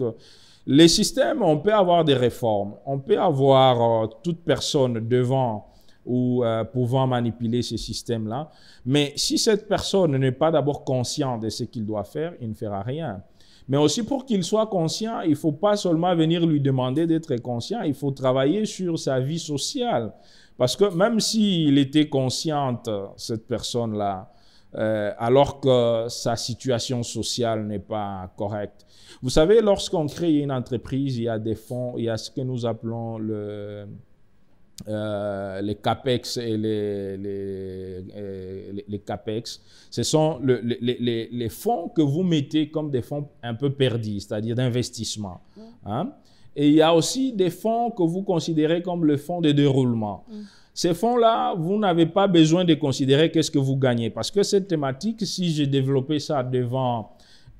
[SPEAKER 2] les systèmes, on peut avoir des réformes. On peut avoir toute personne devant ou pouvant manipuler ces systèmes-là. Mais si cette personne n'est pas d'abord consciente de ce qu'il doit faire, il ne fera rien. Mais aussi pour qu'il soit conscient, il ne faut pas seulement venir lui demander d'être conscient, il faut travailler sur sa vie sociale. Parce que même s'il était consciente, cette personne-là, alors que sa situation sociale n'est pas correcte. Vous savez, lorsqu'on crée une entreprise, il y a des fonds, il y a ce que nous appelons les CAPEX et les CAPEX. Ce sont les fonds que vous mettez comme des fonds un peu perdus, c'est-à-dire d'investissement. Hein? Et il y a aussi des fonds que vous considérez comme le fonds de déroulement. Ces fonds-là, vous n'avez pas besoin de considérer qu'est-ce que vous gagnez. Parce que cette thématique, si j'ai développé ça devant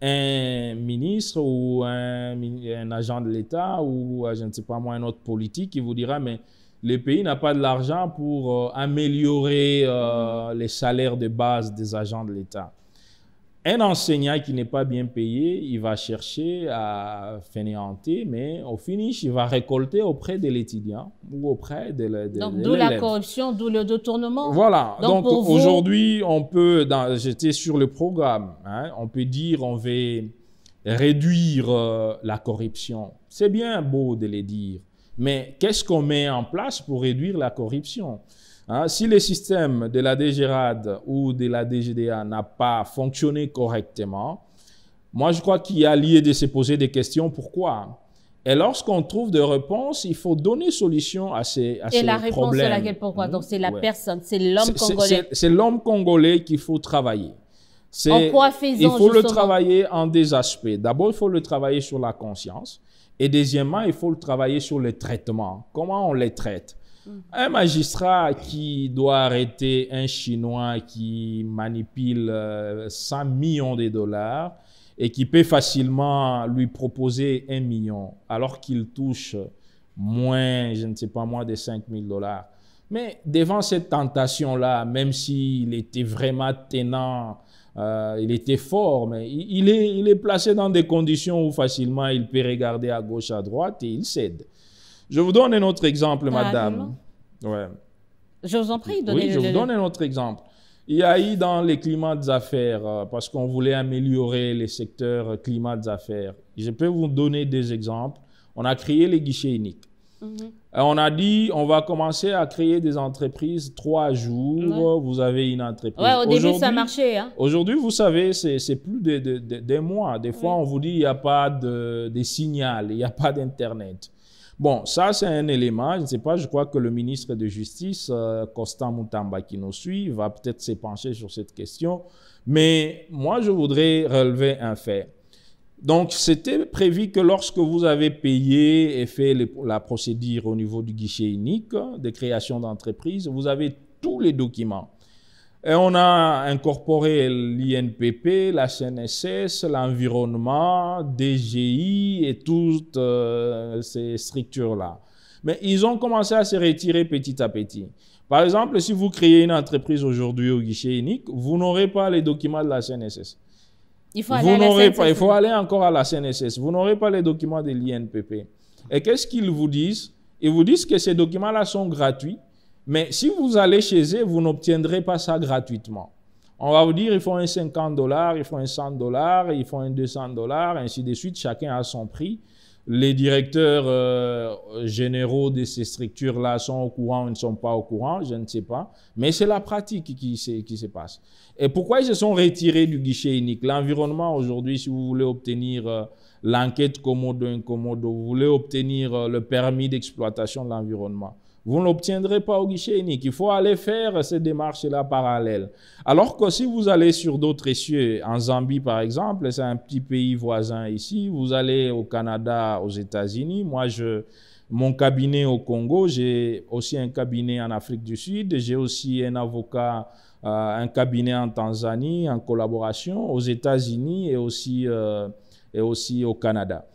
[SPEAKER 2] un ministre ou un agent de l'État ou, je ne sais pas moi, un autre politique, il vous dira, mais le pays n'a pas de l'argent pour améliorer les salaires de base des agents de l'État. Un enseignant qui n'est pas bien payé, il va chercher à fainéanter, mais au finish, il va récolter auprès de l'étudiant ou auprès de l'élève.
[SPEAKER 1] Donc, d'où la corruption, d'où le détournement.
[SPEAKER 2] Voilà. Donc aujourd'hui, on peut, j'étais sur le programme, hein, on peut dire on veut réduire la corruption. C'est bien beau de le dire, mais qu'est-ce qu'on met en place pour réduire la corruption? Hein, si le système de la DGRAD ou de la DGDA n'a pas fonctionné correctement, moi je crois qu'il y a lieu de se poser des questions. Pourquoi? Et lorsqu'on trouve des réponses, il faut donner solution à ces problèmes. Et la réponse
[SPEAKER 1] est laquelle? Pourquoi? Donc c'est la personne, c'est l'homme congolais.
[SPEAKER 2] C'est l'homme congolais qu'il faut travailler. En quoi faisant, il faut le travailler en des aspects. D'abord, il faut le travailler sur la conscience. Et deuxièmement, il faut le travailler sur le traitement. Comment on les traite? Un magistrat qui doit arrêter un Chinois qui manipule 100 millions de dollars et qui peut facilement lui proposer 1 million alors qu'il touche moins, je ne sais pas, moins de 5 000 dollars. Mais devant cette tentation-là, même s'il était vraiment tenant, il était fort, mais il est placé dans des conditions où facilement il peut regarder à gauche, à droite et il cède. Je vous donne un autre exemple, madame. Ouais.
[SPEAKER 1] Je vous en prie, donnez.
[SPEAKER 2] Oui, je vous donne un autre exemple. Il y a eu dans les climats des affaires, parce qu'on voulait améliorer les secteurs climat des affaires. Je peux vous donner des exemples. On a créé les guichets uniques. On a dit, on va commencer à créer des entreprises 3 jours. Vous avez une entreprise.
[SPEAKER 1] Ouais, au début, ça marchait. Hein?
[SPEAKER 2] Aujourd'hui, vous savez, c'est plus des mois. Des fois, on vous dit, il n'y a pas de signal, il n'y a pas d'Internet. Bon, ça, c'est un élément. Je ne sais pas, je crois que le ministre de Justice, Constant Mutamba, qui nous suit, va peut-être se pencher sur cette question. Mais moi, je voudrais relever un fait. Donc, c'était prévu que lorsque vous avez payé et fait la procédure au niveau du guichet unique de création d'entreprise, vous avez tous les documents. Et on a incorporé l'INPP, la CNSS, l'environnement, DGI et toutes ces structures-là. Mais ils ont commencé à se retirer petit à petit. Par exemple, si vous créez une entreprise aujourd'hui au guichet unique, vous n'aurez pas les documents de la CNSS. Il faut aller encore à la CNSS. Vous n'aurez pas les documents de l'INPP. Et qu'est-ce qu'ils vous disent? Ils vous disent que ces documents-là sont gratuits. Mais si vous allez chez eux, vous n'obtiendrez pas ça gratuitement. On va vous dire, il faut un 50 $, il faut un 100 $, il faut un 200 $, ainsi de suite. Chacun a son prix. Les directeurs généraux de ces structures-là sont au courant ou ne sont pas au courant, je ne sais pas. Mais c'est la pratique qui se passe. Et pourquoi ils se sont retirés du guichet unique? L'environnement aujourd'hui, si vous voulez obtenir l'enquête Komodo-Incomodo, vous voulez obtenir le permis d'exploitation de l'environnement, vous ne l'obtiendrez pas au guichet unique. Il faut aller faire ces démarches-là parallèles. Alors que si vous allez sur d'autres cieux, en Zambie par exemple, c'est un petit pays voisin ici, vous allez au Canada, aux États-Unis, moi mon cabinet au Congo, j'ai aussi un cabinet en Afrique du Sud, j'ai aussi un avocat, un cabinet en Tanzanie, en collaboration, aux États-Unis et aussi au Canada.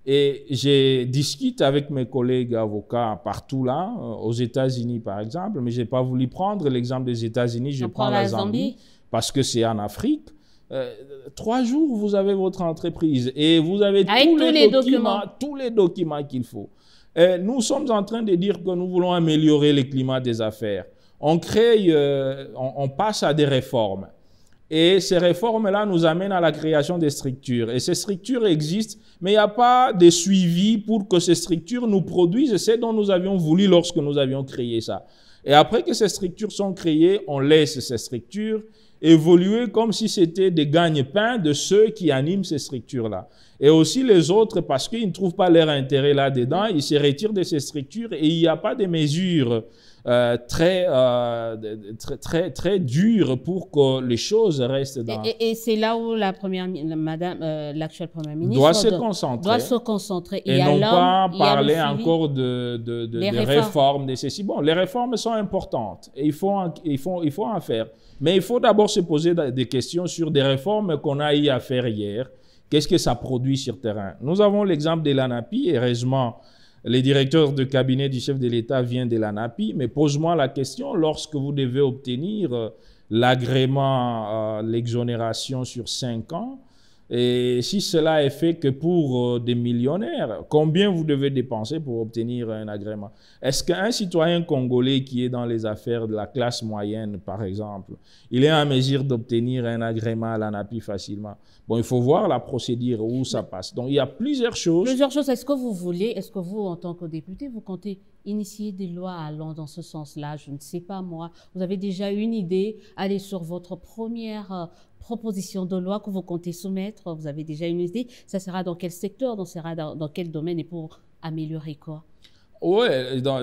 [SPEAKER 2] Et je discute avec mes collègues avocats partout là, aux États-Unis par exemple, mais je n'ai pas voulu prendre l'exemple des États-Unis, je prends la Zambie parce que c'est en Afrique. 3 jours, vous avez votre entreprise et vous avez tous les documents qu'il faut. Et nous sommes en train de dire que nous voulons améliorer le climat des affaires. on crée, on passe à des réformes. Et ces réformes-là nous amènent à la création des structures. Et ces structures existent, mais il n'y a pas de suivi pour que ces structures nous produisent ce dont nous avions voulu lorsque nous avions créé ça. Et après que ces structures sont créées, on laisse ces structures évoluer comme si c'était des gagne-pains de ceux qui animent ces structures-là. Et aussi les autres, parce qu'ils ne trouvent pas leur intérêt là-dedans, ils se retirent de ces structures et il n'y a pas de mesures très dures pour que les choses restent dans...
[SPEAKER 1] Et c'est là où l'actuelle première ministre
[SPEAKER 2] doit se concentrer. Et non pas parler encore de réformes de ceci. Bon, les réformes sont importantes et il faut en faire. Mais il faut d'abord se poser des questions sur des réformes qu'on a eu à faire hier. Qu'est-ce que ça produit sur le terrain? Nous avons l'exemple de l'ANAPI. Heureusement, le directeur de cabinet du chef de l'État vient de l'ANAPI. Mais pose-moi la question, lorsque vous devez obtenir l'agrément, l'exonération sur 5 ans, et si cela est fait que pour des millionnaires, combien vous devez dépenser pour obtenir un agrément? Est-ce qu'un citoyen congolais qui est dans les affaires de la classe moyenne, par exemple, il est en mesure d'obtenir un agrément à l'ANAPI facilement? Bon, il faut voir la procédure où ça passe. Donc, il y a plusieurs choses.
[SPEAKER 1] Plusieurs choses. Est-ce que vous, en tant que député, vous comptez initier des lois allant dans ce sens-là? Je ne sais pas, moi. Vous avez déjà une idée? Allez sur votre première proposition de loi que vous comptez soumettre. Vous avez déjà une idée? Ça sera dans quel secteur? Ça sera dans quel domaine et pour améliorer quoi?
[SPEAKER 2] Oui,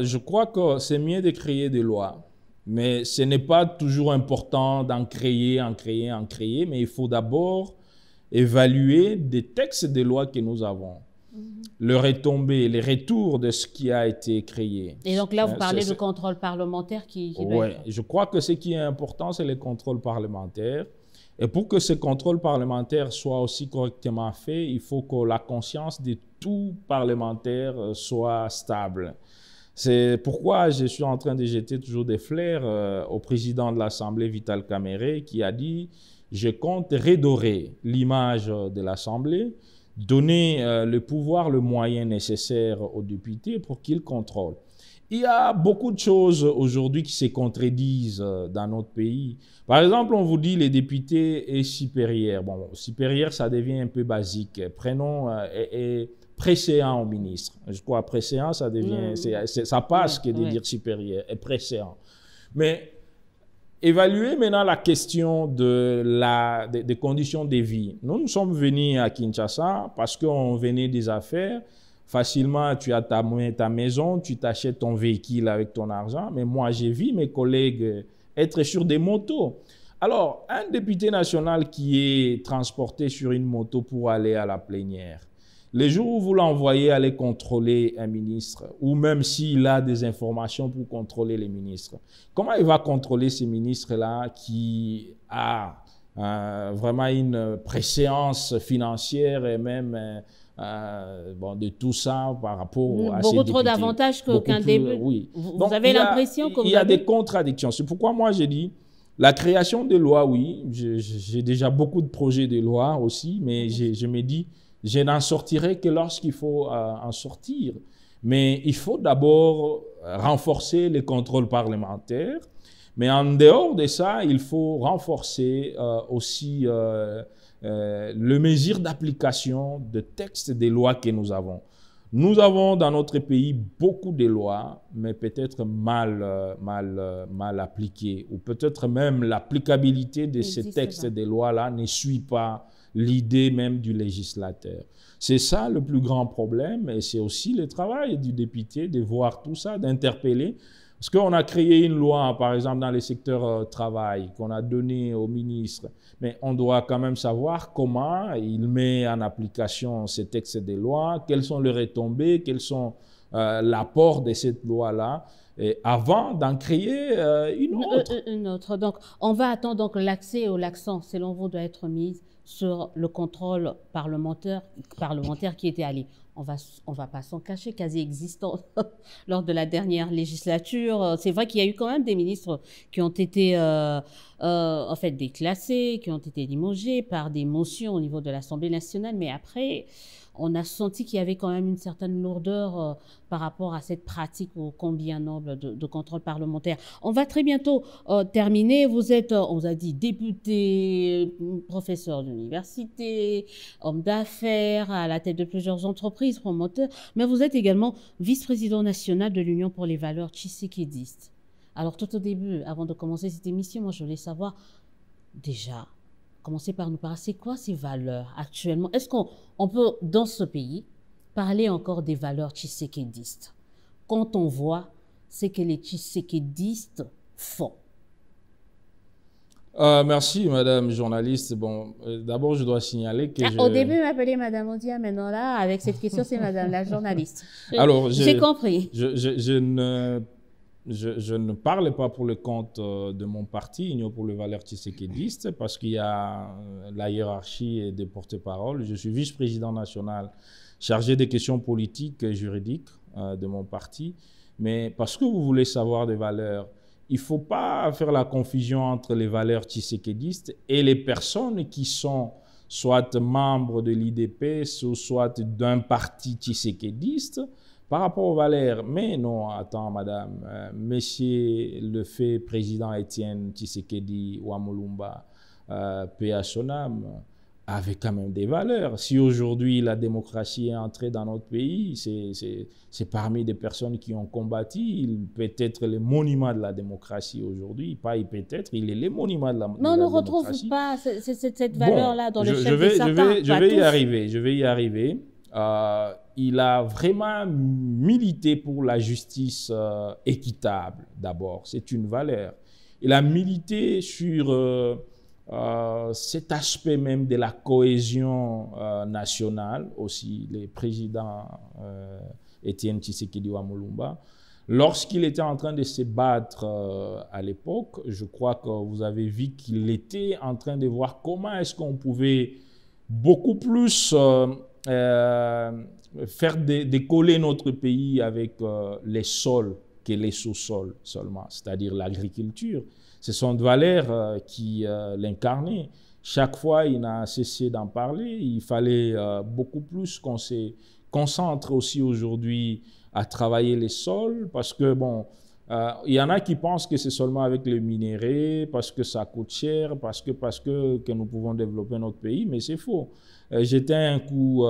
[SPEAKER 2] je crois que c'est mieux de créer des lois. Mais ce n'est pas toujours important d'en créer, mais il faut d'abord évaluer des textes de loi que nous avons. Le retombé, les retours de ce qui a été créé.
[SPEAKER 1] Et donc là, vous parlez de contrôle parlementaire qui
[SPEAKER 2] Oui, je crois que ce qui est important, c'est le contrôle parlementaire. Et pour que ce contrôle parlementaire soit aussi correctement fait, il faut que la conscience de tout parlementaire soit stable. C'est pourquoi je suis en train de jeter toujours des fleurs au président de l'Assemblée, Vital Kamerhe, qui a dit « Je compte redorer l'image de l'Assemblée, donner le pouvoir, le moyen nécessaire aux députés pour qu'ils contrôlent. » Il y a beaucoup de choses aujourd'hui qui se contredisent dans notre pays. Par exemple, on vous dit les députés et supérieurs. Bon, supérieur, ça devient un peu basique. Prenons préséant au ministre. Je crois préséant, ça devient, ça passe que de dire supérieur et préséant. Mais évaluer maintenant la question des conditions de vie. Nous sommes venus à Kinshasa parce qu'on venait des affaires. Facilement, tu as ta maison, tu t'achètes ton véhicule avec ton argent. Mais moi, j'ai vu mes collègues être sur des motos. Alors, un député national qui est transporté sur une moto pour aller à la plénière, les jours où vous l'envoyez aller contrôler un ministre, ou même s'il a des informations pour contrôler les ministres, comment il va contrôler ces ministres-là qui a vraiment une préséance financière et même de tout ça par rapport à ces députés.
[SPEAKER 1] Beaucoup trop d'avantages qu'un député.
[SPEAKER 2] Oui.
[SPEAKER 1] Vous avez l'impression que
[SPEAKER 2] il y a des contradictions. C'est pourquoi moi j'ai dit la création de lois, oui. J'ai déjà beaucoup de projets de loi aussi, mais je me dis je n'en sortirai que lorsqu'il faut en sortir. Mais il faut d'abord renforcer les contrôles parlementaires. Mais en dehors de ça, il faut renforcer aussi le mesure d'application de textes des lois que nous avons. Nous avons dans notre pays beaucoup de lois, mais peut-être mal appliquées. Ou peut-être même l'applicabilité de ces textes des lois-là ne suit pas l'idée même du législateur. C'est ça le plus grand problème et c'est aussi le travail du député de voir tout ça, d'interpeller. Parce qu'on a créé une loi, par exemple, dans le secteur travail, qu'on a donné au ministre. Mais on doit quand même savoir comment il met en application ces textes de loi, quelles sont les retombées, quels sont l'apport de cette loi-là, avant d'en créer une autre.
[SPEAKER 1] Donc, on va attendre, donc l'accès ou l'accent, selon vous, doit être mis sur le contrôle parlementaire qui était allé. On va pas s'en cacher, quasi existant lors de la dernière législature. C'est vrai qu'il y a eu quand même des ministres qui ont été en fait déclassés, qui ont été limogés par des motions au niveau de l'Assemblée nationale, mais après, on a senti qu'il y avait quand même une certaine lourdeur par rapport à cette pratique ô combien noble de contrôle parlementaire. On va très bientôt terminer. Vous êtes, on vous a dit, député, professeur d'université, homme d'affaires, à la tête de plusieurs entreprises, promoteur, mais vous êtes également vice-président national de l'Union pour les valeurs tshisekedi. Alors tout au début, avant de commencer cette émission, moi je voulais savoir déjà, commencer par nous parler, c'est quoi ces valeurs actuellement? Est-ce qu'on peut, dans ce pays, parler encore des valeurs tshisekédistes quand on voit ce que les tshisekédistes font?
[SPEAKER 2] Merci, madame journaliste. Bon, d'abord, je dois signaler que
[SPEAKER 1] Au début, il m'appelait madame Odia, maintenant là, avec cette question, c'est madame la journaliste.
[SPEAKER 2] Alors,
[SPEAKER 1] j'ai compris.
[SPEAKER 2] Je ne parle pas pour le compte de mon parti, Union pour les valeurs tshisékédistes, parce qu'il y a la hiérarchie des porte-parole. Je suis vice-président national chargé des questions politiques et juridiques de mon parti. Mais parce que vous voulez savoir des valeurs, il ne faut pas faire la confusion entre les valeurs tshisékédistes et les personnes qui sont soit membres de l'IDPS ou soit d'un parti tshisékédiste. Par rapport aux valeurs, mais non, attends, madame, monsieur le fait président Étienne Tshisekedi Wamulumba, paix à son âme, avait quand même des valeurs. Si aujourd'hui la démocratie est entrée dans notre pays, c'est parmi des personnes qui ont combattu. Il peut être le monument de la démocratie aujourd'hui, pas il peut être, il est le monument de la démocratie.
[SPEAKER 1] Mais on ne retrouve pas cette valeur-là dans le chef de Satan.
[SPEAKER 2] Je vais y arriver. Il a vraiment milité pour la justice équitable, d'abord. C'est une valeur. Il a milité sur cet aspect même de la cohésion nationale, aussi. Le président Étienne Tshisekedi Wamulumba, lorsqu'il était en train de se battre à l'époque, je crois que vous avez vu qu'il était en train de voir comment est-ce qu'on pouvait beaucoup plus faire décoller notre pays avec les sols que les sous-sols seulement, c'est-à-dire l'agriculture. Ce sont des valeurs qui l'incarnaient. Chaque fois, il n'a cessé d'en parler. Il fallait beaucoup plus qu'on se concentre aussi aujourd'hui à travailler les sols parce que, bon, il y en a qui pensent que c'est seulement avec les minéraux, parce que ça coûte cher, parce que nous pouvons développer notre pays, mais c'est faux. J'étais un coup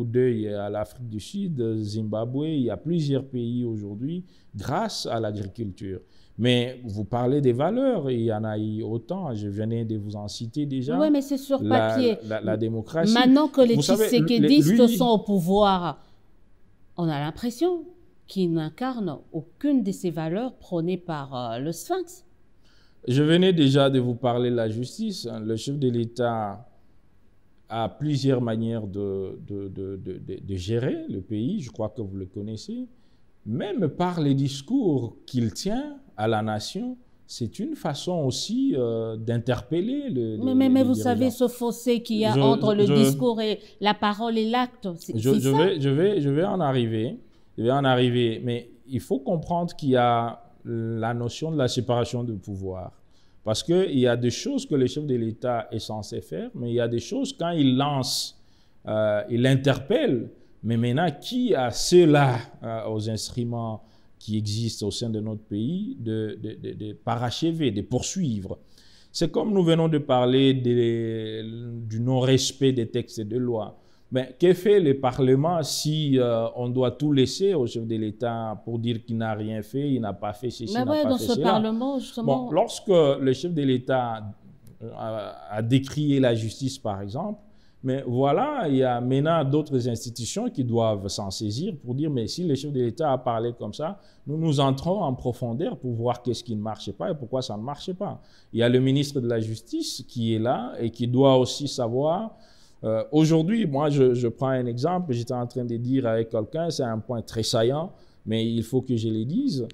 [SPEAKER 2] d'œil à l'Afrique du Sud, Zimbabwe, il y a plusieurs pays aujourd'hui grâce à l'agriculture. Mais vous parlez des valeurs, il y en a eu autant, je venais de vous en citer déjà.
[SPEAKER 1] Oui, mais c'est sur papier.
[SPEAKER 2] La démocratie.
[SPEAKER 1] Maintenant que les tshisékédistes sont au pouvoir, on a l'impression qu'ils n'incarnent aucune de ces valeurs prônées par le Sphinx.
[SPEAKER 2] Je venais déjà de vous parler de la justice. Le chef de l'État a plusieurs manières de gérer le pays, je crois que vous le connaissez. Même par les discours qu'il tient à la nation, c'est une façon aussi d'interpeller
[SPEAKER 1] mais vous savez ce fossé qu'il y a entre le discours et la parole et l'acte.
[SPEAKER 2] Je vais en arriver. Mais il faut comprendre qu'il y a la notion de la séparation de pouvoir. Parce qu'il y a des choses que le chef de l'État est censé faire, mais il y a des choses, quand il lance, il interpelle. Mais maintenant, qui a cela aux instruments qui existent au sein de notre pays de parachever, de poursuivre? C'est comme nous venons de parler du non-respect des textes et des lois. Mais que fait le Parlement si on doit tout laisser au chef de l'État pour dire qu'il n'a rien fait, il n'a pas fait ceci, il n'a pas fait cela?
[SPEAKER 1] Dans ce Parlement, justement...
[SPEAKER 2] Bon, lorsque le chef de l'État a décrié la justice, par exemple, mais voilà, il y a maintenant d'autres institutions qui doivent s'en saisir pour dire, mais si le chef de l'État a parlé comme ça, nous entrons en profondeur pour voir qu'est-ce qui ne marchait pas et pourquoi ça ne marchait pas. Il y a le ministre de la Justice qui est là et qui doit aussi savoir... Aujourd'hui, moi, je prends un exemple, j'étais en train de dire avec quelqu'un, c'est un point très saillant, mais il faut que je le dise.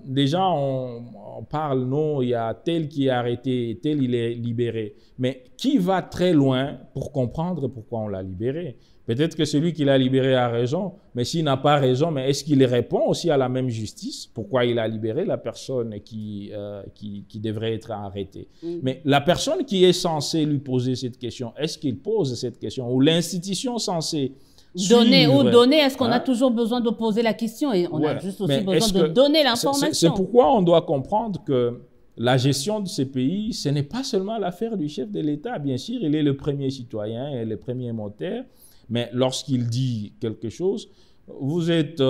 [SPEAKER 2] Déjà, on parle, non, il y a tel qui est arrêté, tel il est libéré. Mais qui va très loin pour comprendre pourquoi on l'a libéré? Peut-être que celui qui l'a libéré a raison, mais s'il n'a pas raison, mais est-ce qu'il répond aussi à la même justice? Pourquoi il a libéré la personne qui devrait être arrêtée? Mais la personne qui est censée lui poser cette question, est-ce qu'il pose cette question? Ou l'institution censée
[SPEAKER 1] donner
[SPEAKER 2] suivre,
[SPEAKER 1] ou donner, est-ce qu'on a
[SPEAKER 2] hein?
[SPEAKER 1] toujours besoin de poser la question? Et on a
[SPEAKER 2] Ouais,
[SPEAKER 1] juste aussi
[SPEAKER 2] mais
[SPEAKER 1] besoin de donner
[SPEAKER 2] c'est
[SPEAKER 1] l'information.
[SPEAKER 2] pourquoi on doit comprendre que la gestion de ces pays, ce n'est pas seulement l'affaire du chef de l'État. Bien sûr, il est le premier citoyen et le premier moteur. Mais lorsqu'il dit quelque chose, vous êtes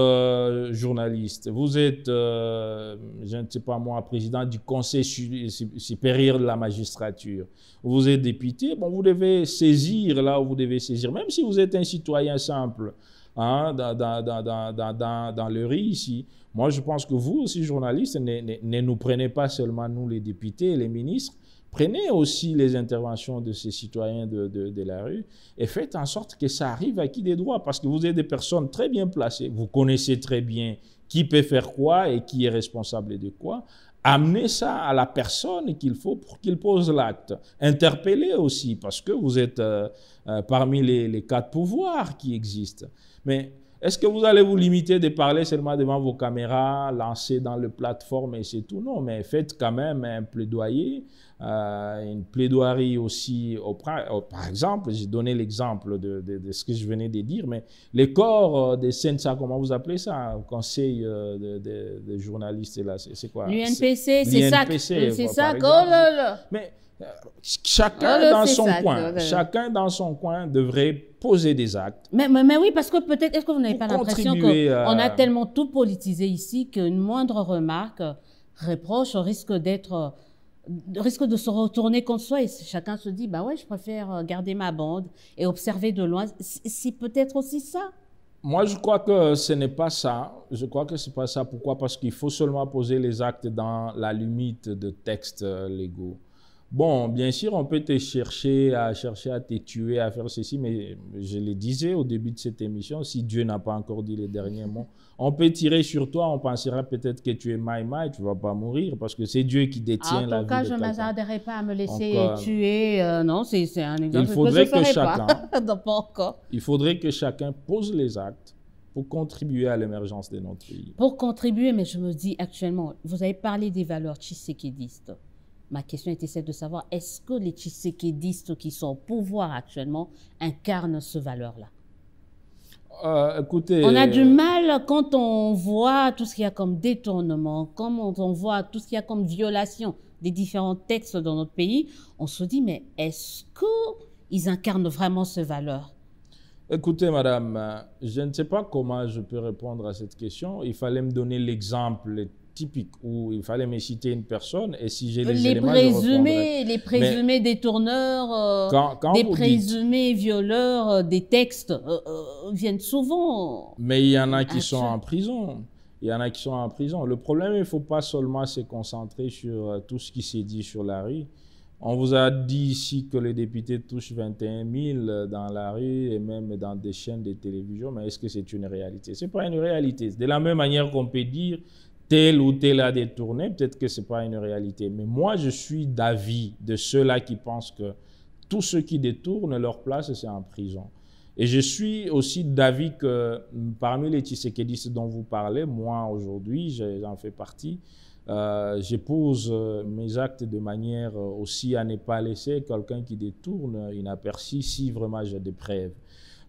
[SPEAKER 2] journaliste, vous êtes, je ne sais pas moi, président du Conseil supérieur de la magistrature, vous êtes député, bon, vous devez saisir là où vous devez saisir, même si vous êtes un citoyen simple, hein, dans le riz ici. Moi, je pense que vous aussi, journalistes, ne nous prenez pas seulement nous, les députés et les ministres, prenez aussi les interventions de ces citoyens de la rue et faites en sorte que ça arrive à qui des droits, parce que vous êtes des personnes très bien placées, vous connaissez très bien qui peut faire quoi et qui est responsable de quoi. Amenez ça à la personne qu'il faut pour qu'il pose l'acte. Interpellez aussi, parce que vous êtes parmi les quatre pouvoirs qui existent. Mais est-ce que vous allez vous limiter de parler seulement devant vos caméras, lancer dans le plateforme et c'est tout? Non, mais faites quand même un plaidoyer, une plaidoirie aussi. Par exemple, j'ai donné l'exemple de ce que je venais de dire, mais les corps des CNSA, comment vous appelez ça? Conseil de journalistes, là, c'est quoi?
[SPEAKER 1] L'UNPC, c'est ça. C'est ça.
[SPEAKER 2] Mais chacun dans son coin, chacun dans son coin devrait poser des actes.
[SPEAKER 1] Mais oui, parce que peut-être, est-ce que vous n'avez pas l'impression qu'on a tellement tout politisé ici qu'une moindre remarque, reproche risque de se retourner contre soi et chacun se dit, bah ouais, je préfère garder ma bande et observer de loin. C'est peut-être aussi ça.
[SPEAKER 2] Moi, je crois que ce n'est pas ça. Je crois que c'est pas ça. Pourquoi? Parce qu'il faut seulement poser les actes dans la limite de textes légaux. Bon, bien sûr, on peut te chercher à te tuer, à faire ceci, mais je le disais au début de cette émission, si Dieu n'a pas encore dit les derniers mots, on peut tirer sur toi, on pensera peut-être que tu es maïmaï, tu ne vas pas mourir, parce que c'est Dieu qui détient la vie de quelqu'un.
[SPEAKER 1] En tout cas, je ne m'attarderai pas à me laisser tuer. Non, c'est un exemple
[SPEAKER 2] il faudrait
[SPEAKER 1] que je ne ferai
[SPEAKER 2] pas.
[SPEAKER 1] Non, pas encore.
[SPEAKER 2] Il faudrait que chacun pose les actes pour contribuer à l'émergence de notre pays.
[SPEAKER 1] Pour contribuer, mais je me dis actuellement, vous avez parlé des valeurs tshisekidistes. Ma question était celle de savoir, est-ce que les tshisekidistes qui sont au pouvoir actuellement incarnent ce valeur-là?
[SPEAKER 2] Écoutez,
[SPEAKER 1] on a du mal quand on voit tout ce qu'il y a comme détournement, quand on voit tout ce qu'il y a comme violation des différents textes dans notre pays, on se dit, mais est-ce qu'ils incarnent vraiment ces valeurs?
[SPEAKER 2] Écoutez, madame, je ne sais pas comment je peux répondre à cette question. Il fallait me donner l'exemple typique où il fallait me citer une personne et si j'ai les éléments,
[SPEAKER 1] les présumés détourneurs, des présumés violeurs des textes viennent souvent.
[SPEAKER 2] Mais il y en a qui sont en prison. Il y en a qui sont en prison. Le problème, il ne faut pas seulement se concentrer sur tout ce qui s'est dit sur la rue. On vous a dit ici que les députés touchent 21 000 dans la rue et même dans des chaînes de télévision, mais est-ce que c'est une réalité? Ce n'est pas une réalité. De la même manière qu'on peut dire tel ou tel a détourné, peut-être que ce n'est pas une réalité. Mais moi, je suis d'avis de ceux-là qui pensent que tous ceux qui détournent, leur place, c'est en prison. Et je suis aussi d'avis que parmi les tshisekidistes dont vous parlez, moi aujourd'hui, j'en fais partie, j'épouse mes actes de manière aussi à ne pas laisser quelqu'un qui détourne inaperçu si vraiment j'ai des preuves.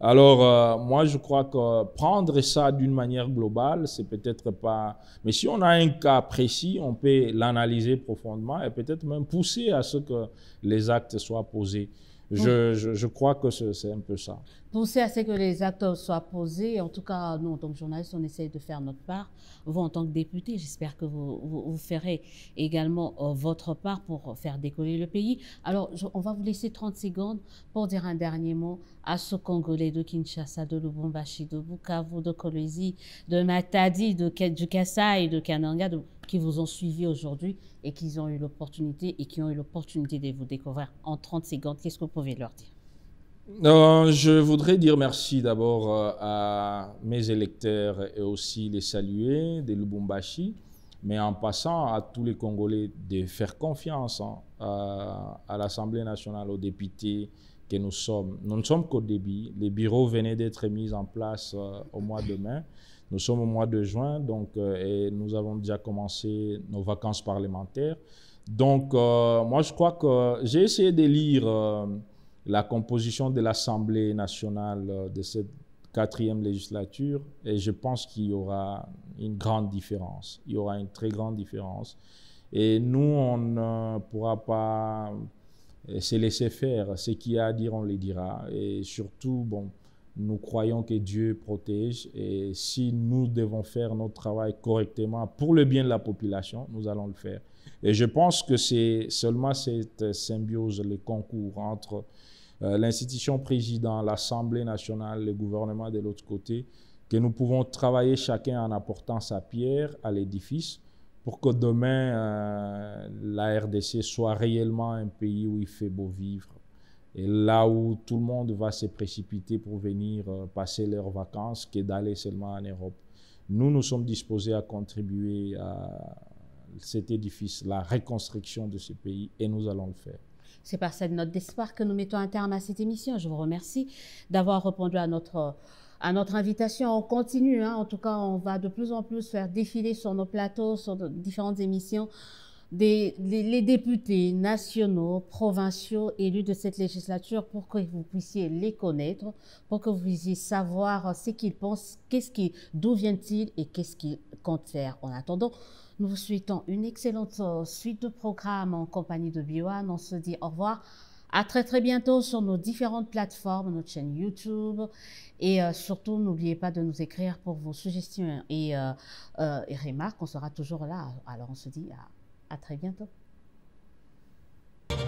[SPEAKER 2] Alors, moi, je crois que prendre ça d'une manière globale, c'est peut-être pas... Mais si on a un cas précis, on peut l'analyser profondément et peut-être même pousser à ce que les actes soient posés. Je crois que c'est un peu ça.
[SPEAKER 1] Pousser à ce que les actes soient posés. En tout cas, nous, en tant que journalistes, on essaye de faire notre part. Vous, en tant que député, j'espère que vous ferez également votre part pour faire décoller le pays. Alors, on va vous laisser 30 secondes pour dire un dernier mot à ce Congolais de Kinshasa, de Lubumbashi, de Bukavu, de Kolwezi, de Matadi, du Kasaï, de Kananga, qui vous ont suivi aujourd'hui et qui ont eu l'opportunité de vous découvrir en 30 secondes. Qu'est-ce que vous pouvez leur dire?
[SPEAKER 2] Je voudrais dire merci d'abord à mes électeurs et aussi les saluer de Lubumbashi. mais en passant à tous les Congolais de faire confiance à l'Assemblée nationale, aux députés que nous sommes. Nous ne sommes qu'au début. Les bureaux venaient d'être mis en place au mois de mai. Nous sommes au mois de juin, donc, et nous avons déjà commencé nos vacances parlementaires. Donc, moi, je crois que j'ai essayé de lire la composition de l'Assemblée nationale de cette 4e législature et je pense qu'il y aura une grande différence. Il y aura une très grande différence. Et nous, on ne pourra pas se laisser faire. Ce qu'il y a à dire, on le dira. Et surtout, bon, nous croyons que Dieu protège et si nous devons faire notre travail correctement pour le bien de la population, nous allons le faire. Et je pense que c'est seulement cette symbiose, le concours entre l'institution président, l'Assemblée nationale, le gouvernement de l'autre côté, que nous pouvons travailler chacun en apportant sa pierre à l'édifice pour que demain, la RDC soit réellement un pays où il fait beau vivre. Et là où tout le monde va se précipiter pour venir passer leurs vacances, que d'aller seulement en Europe. Nous sommes disposés à contribuer à cet édifice, la reconstruction de ce pays, et nous allons le faire.
[SPEAKER 1] C'est par cette note d'espoir que nous mettons un terme à cette émission. Je vous remercie d'avoir répondu à notre invitation. On continue, hein. En tout cas, on va de plus en plus faire défiler sur nos plateaux, sur différentes émissions, les députés nationaux, provinciaux, élus de cette législature pour que vous puissiez les connaître, pour que vous puissiez savoir ce qu'ils pensent, d'où viennent-ils et qu'est-ce qu'ils comptent faire. En attendant, nous vous souhaitons une excellente suite de programmes en compagnie de Bio1. On se dit au revoir. À très très bientôt sur nos différentes plateformes, notre chaîne YouTube. Et surtout, n'oubliez pas de nous écrire pour vos suggestions et remarques. On sera toujours là. Alors on se dit à très bientôt.